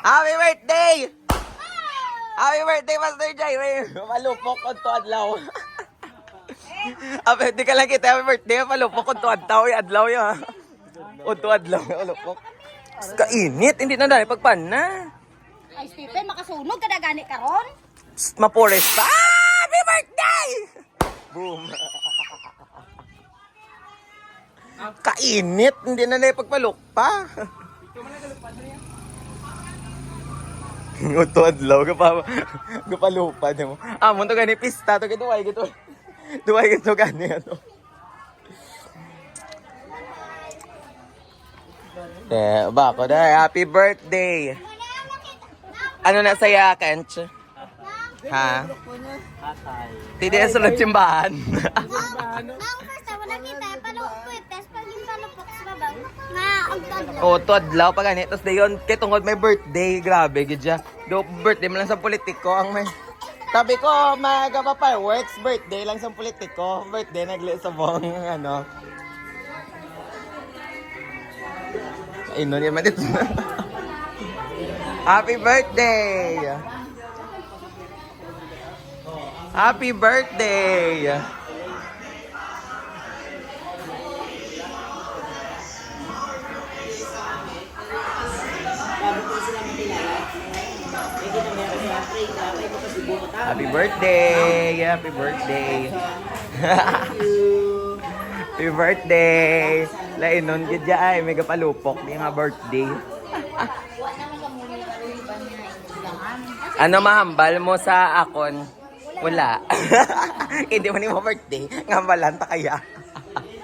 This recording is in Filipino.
Happy birthday! Happy birthday, Pastor Jai! Malupok ko to adlaw. Di ka lang kita, happy birthday, malupok ko to adlaw. Adlaw yun. O to adlaw, malupok. Kainit, hindi na dahil pagpana. Ay, Stephen, makasunog ka na gani karon? Mapores pa. Happy birthday! Boom. Kainit, hindi na dahil pagpalok pa. Uto adlaw kapalupad mo. Mo to gani pista to gituway gito. Duway gito gani ano. Bako dai, happy birthday. Ano na saya, Kench? Ha? Hindi na sulod simbahan. To adlaw pa ganito. Tapos dayon, kay tungod may birthday. Grabe, gidya. Do birthday mo lang sa politiko. Ang may... Sabi ko, magapa fireworks. Birthday lang sa politiko. Birthday nagli sa buong, ano. Ay, no, naman dito. Happy birthday! Happy birthday! Happy birthday! Happy birthday! Happy birthday! Lainon gidya ay mega palupok di nga birthday. Ano mahambal mo sa akon? Wala. Hindi mo ni mo birthday. Ngambalan ta kaya.